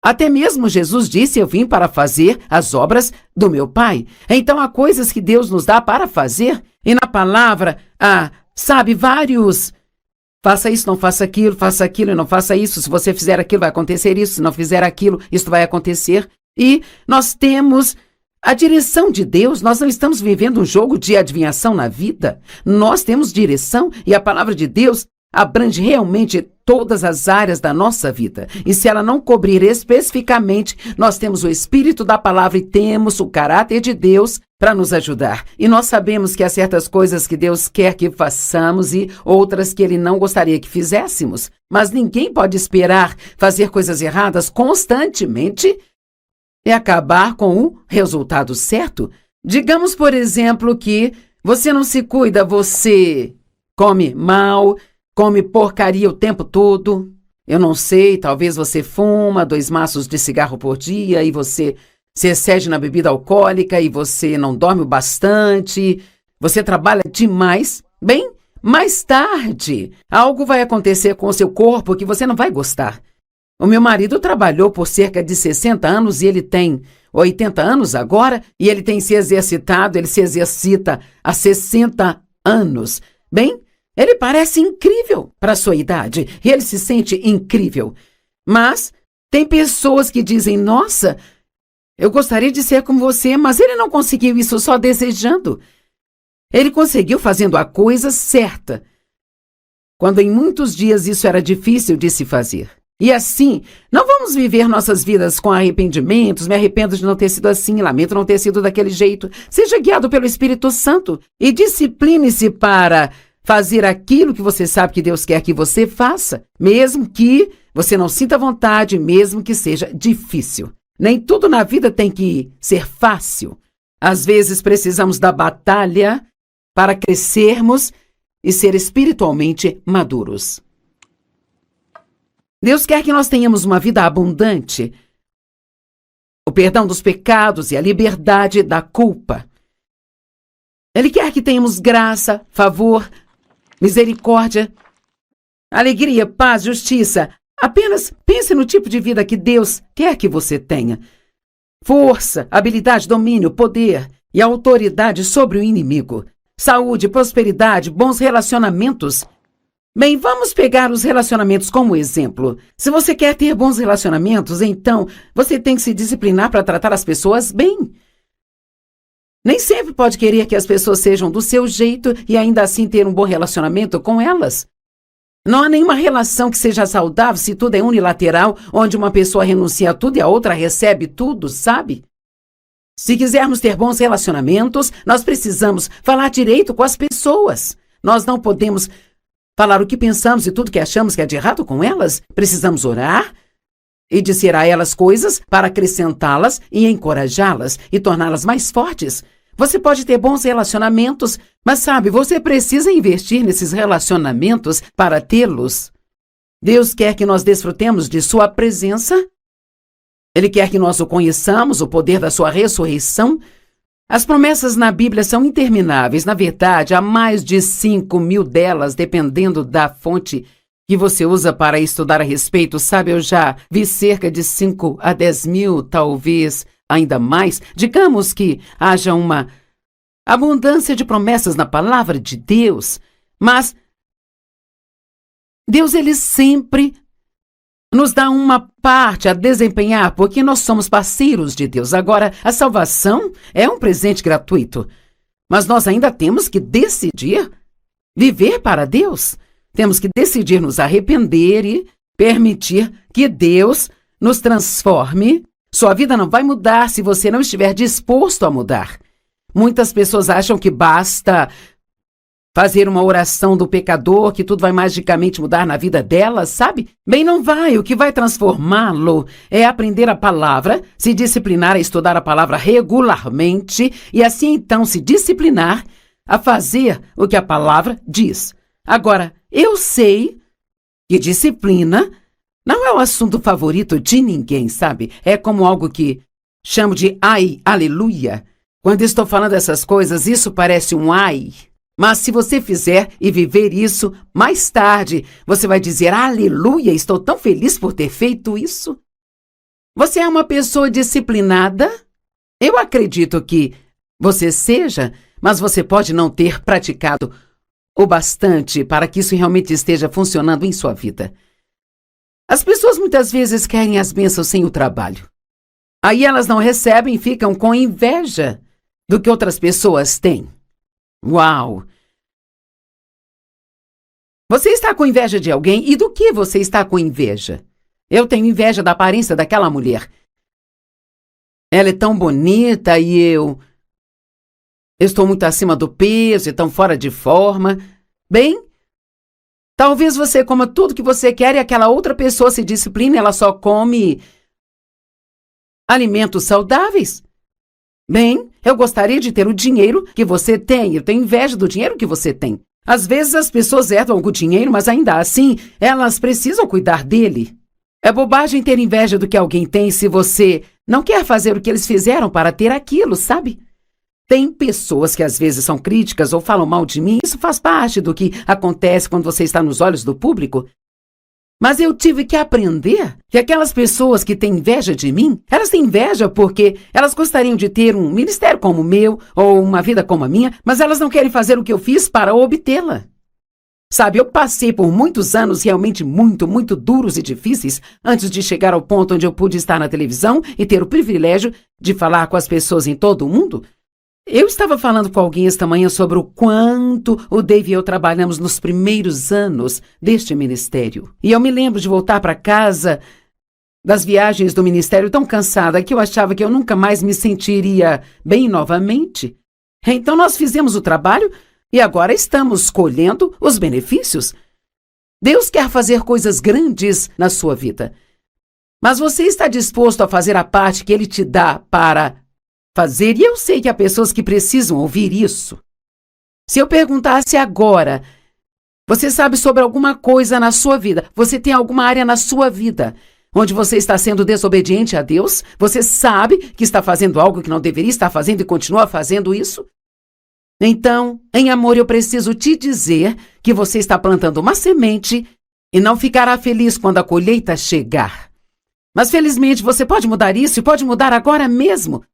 [SPEAKER 1] Até mesmo Jesus disse: eu vim para fazer as obras do meu Pai. Então há coisas que Deus nos dá para fazer, e na palavra há, vários: faça isso, não faça aquilo e não faça isso. Se você fizer aquilo, vai acontecer isso. Se não fizer aquilo, isso vai acontecer. E nós temos a direção de Deus. Nós não estamos vivendo um jogo de adivinhação na vida. Nós temos direção e a palavra de Deus abrange realmente todas as áreas da nossa vida. E se ela não cobrir especificamente, nós temos o Espírito da palavra e temos o caráter de Deus para nos ajudar. E nós sabemos que há certas coisas que Deus quer que façamos e outras que Ele não gostaria que fizéssemos. Mas ninguém pode esperar fazer coisas erradas constantemente e acabar com o resultado certo. Digamos, por exemplo, que você não se cuida, você come mal, come porcaria o tempo todo. Eu não sei, talvez você fuma 2 maços de cigarro por dia e você se excede na bebida alcoólica e você não dorme o bastante, você trabalha demais. Bem, mais tarde, algo vai acontecer com o seu corpo que você não vai gostar. O meu marido trabalhou por cerca de 60 anos e ele tem 80 anos agora e ele tem se exercitado, ele se exercita há 60 anos. Bem, ele parece incrível para a sua idade e ele se sente incrível. Mas tem pessoas que dizem: nossa, eu gostaria de ser como você, mas ele não conseguiu isso só desejando. Ele conseguiu fazendo a coisa certa, quando em muitos dias isso era difícil de se fazer. E assim, não vamos viver nossas vidas com arrependimentos. Me arrependo de não ter sido assim, lamento não ter sido daquele jeito. Seja guiado pelo Espírito Santo e discipline-se para fazer aquilo que você sabe que Deus quer que você faça, mesmo que você não sinta vontade, mesmo que seja difícil. Nem tudo na vida tem que ser fácil. Às vezes precisamos da batalha para crescermos e ser espiritualmente maduros. Deus quer que nós tenhamos uma vida abundante, o perdão dos pecados e a liberdade da culpa. Ele quer que tenhamos graça, favor, misericórdia, alegria, paz, justiça. Apenas pense no tipo de vida que Deus quer que você tenha. Força, habilidade, domínio, poder e autoridade sobre o inimigo. Saúde, prosperidade, bons relacionamentos. Bem, vamos pegar os relacionamentos como exemplo. Se você quer ter bons relacionamentos, então você tem que se disciplinar para tratar as pessoas bem. Nem sempre pode querer que as pessoas sejam do seu jeito e ainda assim ter um bom relacionamento com elas. Não há nenhuma relação que seja saudável se tudo é unilateral, onde uma pessoa renuncia a tudo e a outra recebe tudo, sabe? Se quisermos ter bons relacionamentos, nós precisamos falar direito com as pessoas. Nós não podemos falar o que pensamos e tudo que achamos que é de errado com elas. Precisamos orar e dizer a elas coisas para acrescentá-las e encorajá-las e torná-las mais fortes. Você pode ter bons relacionamentos, mas sabe, você precisa investir nesses relacionamentos para tê-los. Deus quer que nós desfrutemos de sua presença. Ele quer que nós o conheçamos, o poder da sua ressurreição. As promessas na Bíblia são intermináveis. Na verdade, há mais de 5.000 delas, dependendo da fonte que você usa para estudar a respeito. Sabe, eu já vi cerca de 5 a 10 mil, talvez ainda mais. Digamos que haja uma abundância de promessas na palavra de Deus, mas Deus, ele sempre nos dá uma parte a desempenhar, porque nós somos parceiros de Deus. Agora, a salvação é um presente gratuito, mas nós ainda temos que decidir viver para Deus. Temos que decidir nos arrepender e permitir que Deus nos transforme. Sua vida não vai mudar se você não estiver disposto a mudar. Muitas pessoas acham que basta fazer uma oração do pecador, que tudo vai magicamente mudar na vida delas, sabe? Bem, não vai. O que vai transformá-lo é aprender a palavra, se disciplinar a estudar a palavra regularmente e assim então se disciplinar a fazer o que a palavra diz. Agora, eu sei que disciplina não é o assunto favorito de ninguém, sabe? É como algo que chamo de ai, aleluia. Quando estou falando essas coisas, isso parece um ai. Mas se você fizer e viver isso, mais tarde você vai dizer, aleluia, estou tão feliz por ter feito isso. Você é uma pessoa disciplinada? Eu acredito que você seja, mas você pode não ter praticado o bastante para que isso realmente esteja funcionando em sua vida. As pessoas muitas vezes querem as bênçãos sem o trabalho. Aí elas não recebem e ficam com inveja do que outras pessoas têm. Uau! Você está com inveja de alguém? E do que você está com inveja? Eu tenho inveja da aparência daquela mulher. Ela é tão bonita e eu estou muito acima do peso e tão fora de forma. Bem, talvez você coma tudo que você quer e aquela outra pessoa se discipline e ela só come alimentos saudáveis. Bem, eu gostaria de ter o dinheiro que você tem. Eu tenho inveja do dinheiro que você tem. Às vezes as pessoas herdam algum dinheiro, mas ainda assim, elas precisam cuidar dele. É bobagem ter inveja do que alguém tem se você não quer fazer o que eles fizeram para ter aquilo, sabe? Tem pessoas que às vezes são críticas ou falam mal de mim. Isso faz parte do que acontece quando você está nos olhos do público. Mas eu tive que aprender que aquelas pessoas que têm inveja de mim, elas têm inveja porque elas gostariam de ter um ministério como o meu ou uma vida como a minha, mas elas não querem fazer o que eu fiz para obtê-la. Sabe, eu passei por muitos anos realmente muito duros e difíceis antes de chegar ao ponto onde eu pude estar na televisão e ter o privilégio de falar com as pessoas em todo o mundo. Eu estava falando com alguém esta manhã sobre o quanto o Dave e eu trabalhamos nos primeiros anos deste ministério. E eu me lembro de voltar para casa das viagens do ministério tão cansada que eu achava que eu nunca mais me sentiria bem novamente. Então nós fizemos o trabalho e agora estamos colhendo os benefícios. Deus quer fazer coisas grandes na sua vida. Mas você está disposto a fazer a parte que Ele te dá para fazer, e eu sei que há pessoas que precisam ouvir isso. Se eu perguntasse agora, você sabe sobre alguma coisa na sua vida? Você tem alguma área na sua vida onde você está sendo desobediente a Deus? Você sabe que está fazendo algo que não deveria estar fazendo e continua fazendo isso? Então, em amor, eu preciso te dizer que você está plantando uma semente e não ficará feliz quando a colheita chegar. Mas felizmente você pode mudar isso e pode mudar agora mesmo.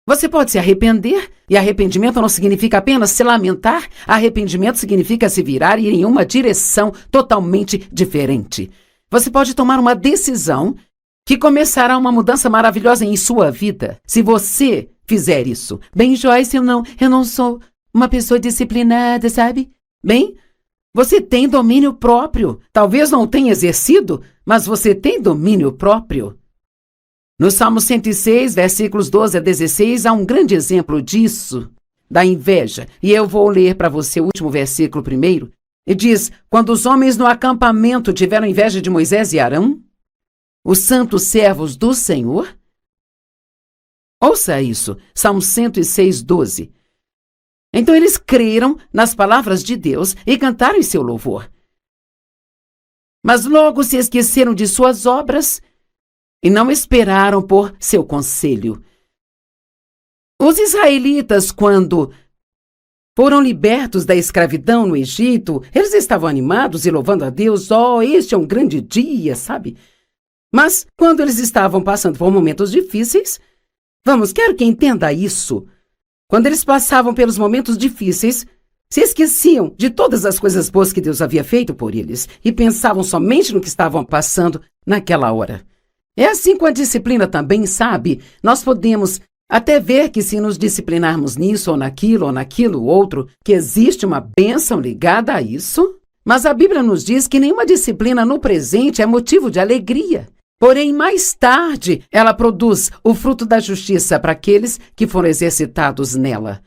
[SPEAKER 1] Você pode se arrepender, e arrependimento não significa apenas se lamentar, arrependimento significa se virar e ir em uma direção totalmente diferente. Você pode tomar uma decisão que começará uma mudança maravilhosa em sua vida, se você fizer isso. Bem, Joyce, eu não sou uma pessoa disciplinada, sabe? Bem, você tem domínio próprio. Talvez não tenha exercido, mas você tem domínio próprio. No Salmo 106, versículos 12 a 16, há um grande exemplo disso, da inveja. E eu vou ler para você o último versículo primeiro. E diz, quando os homens no acampamento tiveram inveja de Moisés e Arão, os santos servos do Senhor. Ouça isso, Salmo 106, 12. Então eles creram nas palavras de Deus e cantaram em seu louvor. Mas logo se esqueceram de suas obras e não esperaram por seu conselho. Os israelitas, quando foram libertos da escravidão no Egito, eles estavam animados e louvando a Deus. Este é um grande dia, sabe? Mas quando eles estavam passando por momentos difíceis, quero que entenda isso. Quando eles passavam pelos momentos difíceis, se esqueciam de todas as coisas boas que Deus havia feito por eles e pensavam somente no que estavam passando naquela hora. É assim com a disciplina também, sabe? Nós podemos até ver que se nos disciplinarmos nisso ou naquilo outro, que existe uma bênção ligada a isso. Mas a Bíblia nos diz que nenhuma disciplina no presente é motivo de alegria. Porém, mais tarde, ela produz o fruto da justiça para aqueles que foram exercitados nela.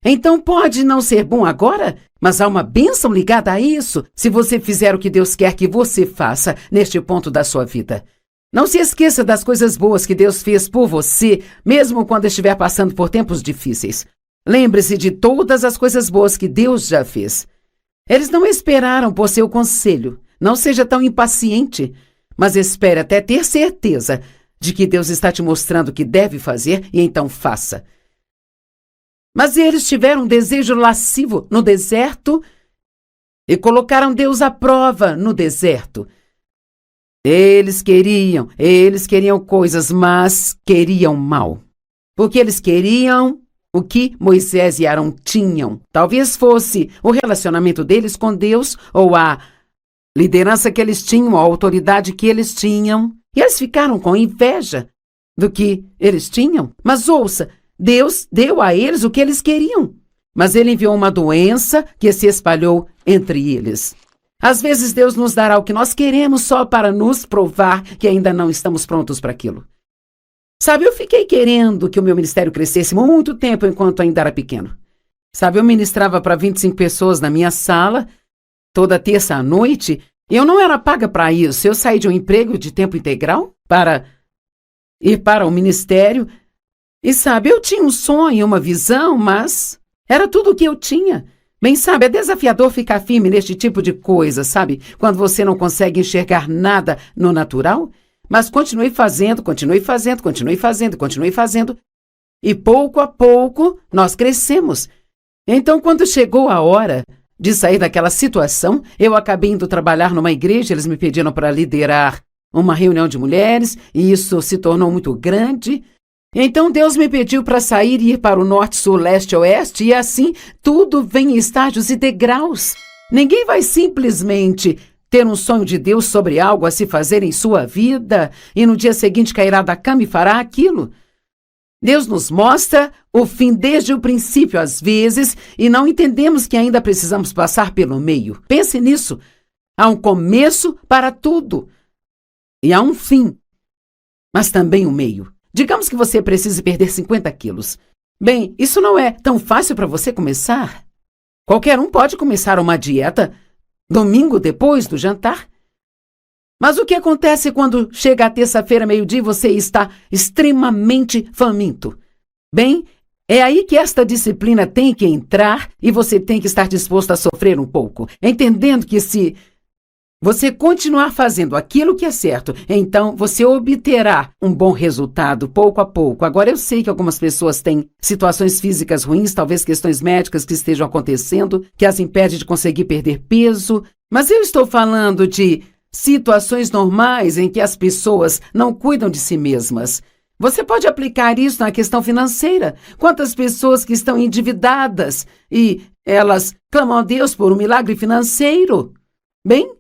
[SPEAKER 1] Então pode não ser bom agora, mas há uma bênção ligada a isso se você fizer o que Deus quer que você faça neste ponto da sua vida. Não se esqueça das coisas boas que Deus fez por você, mesmo quando estiver passando por tempos difíceis. Lembre-se de todas as coisas boas que Deus já fez. Eles não esperaram por seu conselho. Não seja tão impaciente, mas espere até ter certeza de que Deus está te mostrando o que deve fazer e então faça. Mas eles tiveram um desejo lascivo no deserto e colocaram Deus à prova no deserto. Eles queriam coisas, mas queriam mal. Porque eles queriam o que Moisés e Arão tinham. Talvez fosse o relacionamento deles com Deus ou a liderança que eles tinham, a autoridade que eles tinham. E eles ficaram com inveja do que eles tinham. Mas ouça, Deus deu a eles o que eles queriam. Mas ele enviou uma doença que se espalhou entre eles. Às vezes Deus nos dará o que nós queremos só para nos provar que ainda não estamos prontos para aquilo. Sabe, eu fiquei querendo que o meu ministério crescesse muito tempo enquanto ainda era pequeno. Sabe, eu ministrava para 25 pessoas na minha sala, toda terça à noite, e eu não era paga para isso. Eu saí de um emprego de tempo integral para ir para o ministério. E sabe, eu tinha um sonho, uma visão, mas era tudo o que eu tinha. Bem, sabe, é desafiador ficar firme neste tipo de coisa, sabe? Quando você não consegue enxergar nada no natural. Mas continue fazendo. E pouco a pouco nós crescemos. Então, quando chegou a hora de sair daquela situação, eu acabei indo trabalhar numa igreja. Eles me pediram para liderar uma reunião de mulheres e isso se tornou muito grande. Então Deus me pediu para sair e ir para o norte, sul, leste, oeste, e assim tudo vem em estágios e degraus. Ninguém vai simplesmente ter um sonho de Deus sobre algo a se fazer em sua vida e no dia seguinte cairá da cama e fará aquilo. Deus nos mostra o fim desde o princípio, às vezes, e não entendemos que ainda precisamos passar pelo meio. Pense nisso. Há um começo para tudo e há um fim, mas também um meio. Digamos que você precise perder 50 quilos. Bem, isso não é tão fácil para você começar. Qualquer um pode começar uma dieta domingo depois do jantar. Mas o que acontece quando chega a terça-feira, meio-dia, e você está extremamente faminto? Bem, é aí que esta disciplina tem que entrar e você tem que estar disposto a sofrer um pouco, entendendo que se você continuar fazendo aquilo que é certo, então você obterá um bom resultado pouco a pouco. Agora, eu sei que algumas pessoas têm situações físicas ruins, talvez questões médicas que estejam acontecendo, que as impedem de conseguir perder peso, mas eu estou falando de situações normais em que as pessoas não cuidam de si mesmas. Você pode aplicar isso na questão financeira. Quantas pessoas que estão endividadas e elas clamam a Deus por um milagre financeiro? Bem,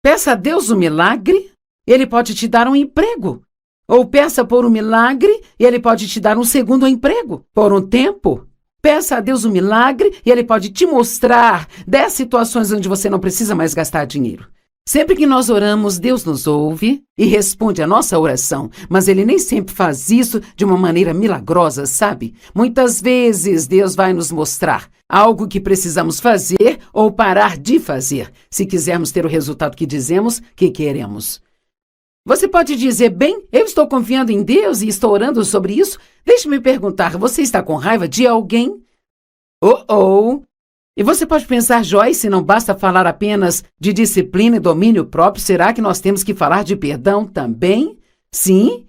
[SPEAKER 1] peça a Deus um milagre, Ele pode te dar um emprego. Ou peça por um milagre e Ele pode te dar um segundo emprego por um tempo. Peça a Deus um milagre e Ele pode te mostrar 10 situações onde você não precisa mais gastar dinheiro. Sempre que nós oramos, Deus nos ouve e responde a nossa oração, mas Ele nem sempre faz isso de uma maneira milagrosa, sabe? Muitas vezes Deus vai nos mostrar algo que precisamos fazer ou parar de fazer, se quisermos ter o resultado que dizemos que queremos. Você pode dizer, bem, eu estou confiando em Deus e estou orando sobre isso. Deixe-me perguntar, você está com raiva de alguém? E você pode pensar, Joyce, não basta falar apenas de disciplina e domínio próprio, será que nós temos que falar de perdão também? Sim,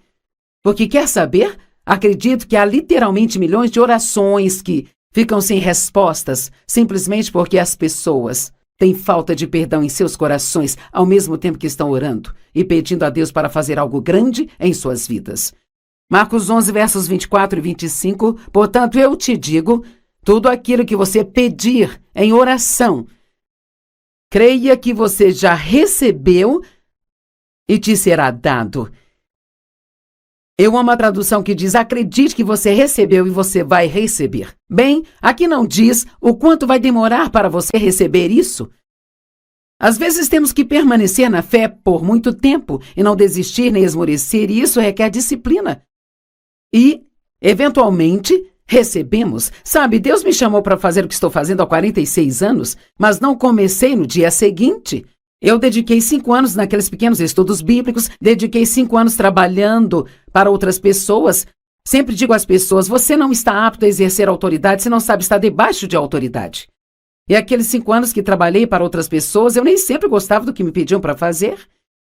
[SPEAKER 1] porque quer saber? Acredito que há literalmente milhões de orações que ficam sem respostas, simplesmente porque as pessoas têm falta de perdão em seus corações, ao mesmo tempo que estão orando e pedindo a Deus para fazer algo grande em suas vidas. Marcos 11, versos 24 e 25, portanto, eu te digo, tudo aquilo que você pedir em oração, creia que você já recebeu e te será dado. Eu amo a tradução que diz, acredite que você recebeu e você vai receber. Bem, aqui não diz o quanto vai demorar para você receber isso. Às vezes temos que permanecer na fé por muito tempo e não desistir nem esmorecer, e isso requer disciplina. E, eventualmente, recebemos. Sabe, Deus me chamou para fazer o que estou fazendo há 46 anos, mas não comecei no dia seguinte. Eu dediquei 5 anos naqueles pequenos estudos bíblicos, dediquei 5 anos trabalhando para outras pessoas. Sempre digo às pessoas, você não está apto a exercer autoridade se não sabe estar debaixo de autoridade. E aqueles 5 anos que trabalhei para outras pessoas, eu nem sempre gostava do que me pediam para fazer.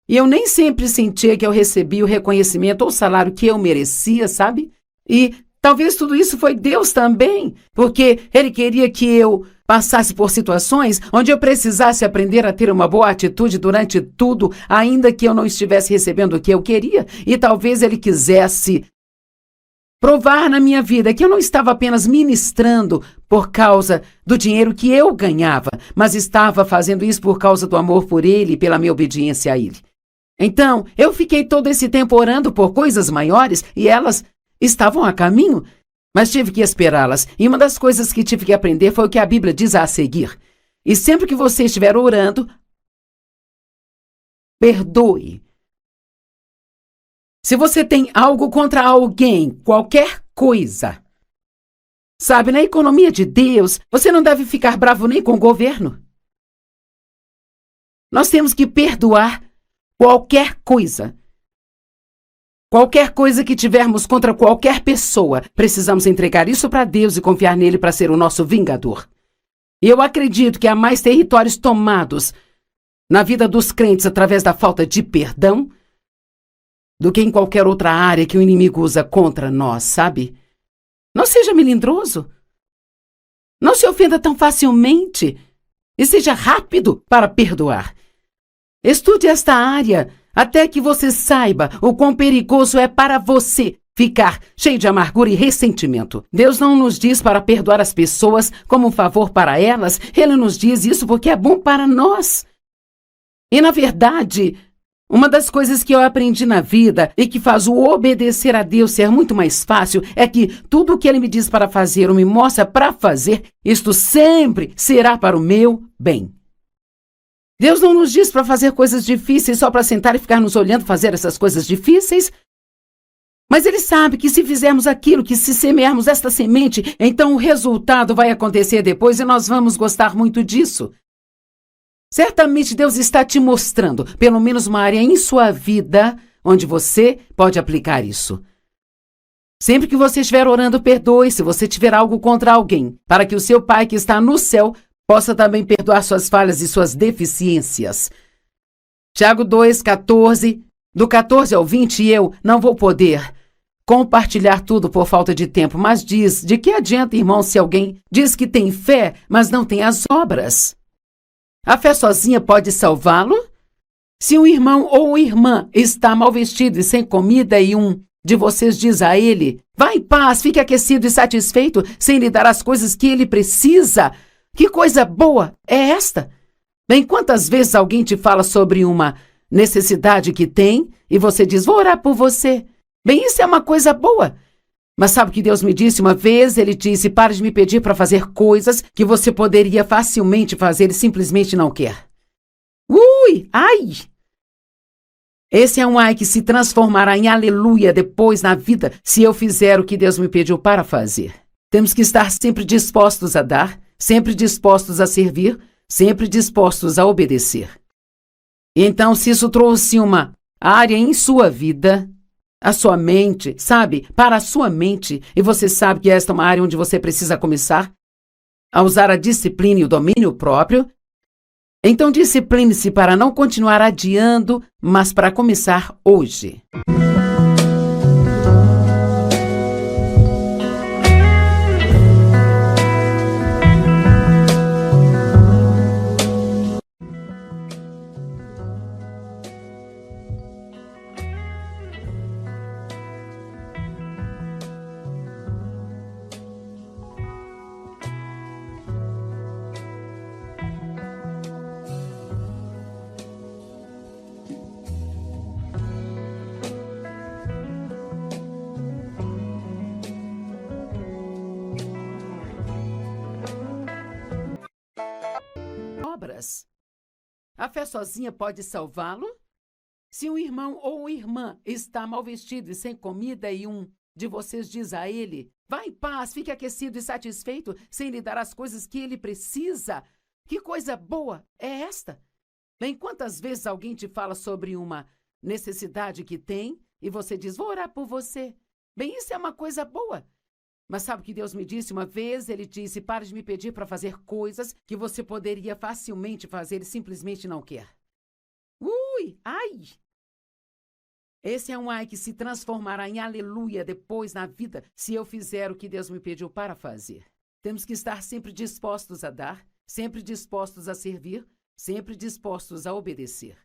[SPEAKER 1] E eu nem sempre sentia que eu recebia o reconhecimento ou o salário que eu merecia, sabe? E talvez tudo isso foi Deus também, porque Ele queria que eu passasse por situações onde eu precisasse aprender a ter uma boa atitude durante tudo, ainda que eu não estivesse recebendo o que eu queria. E talvez Ele quisesse provar na minha vida que eu não estava apenas ministrando por causa do dinheiro que eu ganhava, mas estava fazendo isso por causa do amor por Ele e pela minha obediência a Ele. Então, eu fiquei todo esse tempo orando por coisas maiores e elas estavam a caminho, mas tive que esperá-las. E uma das coisas que tive que aprender foi o que a Bíblia diz a seguir. E sempre que você estiver orando, perdoe. Se você tem algo contra alguém, qualquer coisa, sabe, na economia de Deus, você não deve ficar bravo nem com o governo. Nós temos que perdoar qualquer coisa. Qualquer coisa que tivermos contra qualquer pessoa, precisamos entregar isso para Deus e confiar nele para ser o nosso vingador. E eu acredito que há mais territórios tomados na vida dos crentes através da falta de perdão do que em qualquer outra área que o inimigo usa contra nós, sabe? Não seja melindroso. Não se ofenda tão facilmente. E seja rápido para perdoar. Estude esta área até que você saiba o quão perigoso é para você ficar cheio de amargura e ressentimento. Deus não nos diz para perdoar as pessoas como um favor para elas. Ele nos diz isso porque é bom para nós. E, na verdade, uma das coisas que eu aprendi na vida e que faz o obedecer a Deus ser muito mais fácil é que tudo o que Ele me diz para fazer ou me mostra para fazer, isto sempre será para o meu bem. Deus não nos diz para fazer coisas difíceis só para sentar e ficar nos olhando fazer essas coisas difíceis. Mas Ele sabe que se fizermos aquilo, que se semearmos esta semente, então o resultado vai acontecer depois e nós vamos gostar muito disso. Certamente Deus está te mostrando, pelo menos uma área em sua vida, onde você pode aplicar isso. Sempre que você estiver orando, perdoe se você tiver algo contra alguém, para que o seu Pai que está no céu possa também perdoar suas falhas e suas deficiências. Tiago 2:14, do 14 ao 20, eu não vou poder compartilhar tudo por falta de tempo, mas diz, de que adianta, irmão, se alguém diz que tem fé, mas não tem as obras? A fé sozinha pode salvá-lo? Se um irmão ou irmã está mal vestido e sem comida e um de vocês diz a ele, vá em paz, fique aquecido e satisfeito, sem lhe dar as coisas que ele precisa, que coisa boa é esta? Bem, quantas vezes alguém te fala sobre uma necessidade que tem e você diz, vou orar por você. Bem, isso é uma coisa boa. Mas sabe o que Deus me disse uma vez? Ele disse, pare de me pedir para fazer coisas que você poderia facilmente fazer e simplesmente não quer. Ui, ai! Esse é um ai que se transformará em aleluia depois na vida se eu fizer o que Deus me pediu para fazer. Temos que estar sempre dispostos a dar, sempre dispostos a servir, sempre dispostos a obedecer. E então, se isso trouxe uma área em sua vida, a sua mente, sabe? Para a sua mente, e você sabe que esta é uma área onde você precisa começar a usar a disciplina e o domínio próprio, então discipline-se para não continuar adiando, mas para começar hoje. A fé sozinha pode salvá-lo? Se um irmão ou irmã está mal vestido e sem comida e um de vocês diz a ele: vá em paz, fique aquecido e satisfeito, sem lhe dar as coisas que ele precisa, que coisa boa é esta? Bem, quantas vezes alguém te fala sobre uma necessidade que tem e você diz: vou orar por você. Bem, isso é uma coisa boa. Mas sabe o que Deus me disse uma vez? Ele disse: pare de me pedir para fazer coisas que você poderia facilmente fazer e simplesmente não quer. Ui, ai! Esse é um ai que se transformará em aleluia depois na vida se eu fizer o que Deus me pediu para fazer. Temos que estar sempre dispostos a dar, sempre dispostos a servir, sempre dispostos a obedecer.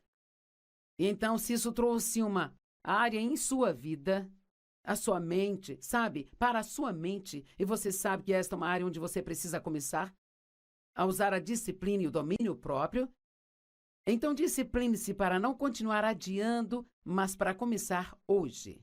[SPEAKER 1] Então, se isso trouxe uma área em sua vida, a sua mente, sabe, para a sua mente, e você sabe que esta é uma área onde você precisa começar a usar a disciplina e o domínio próprio, então discipline-se para não continuar adiando, mas para começar hoje.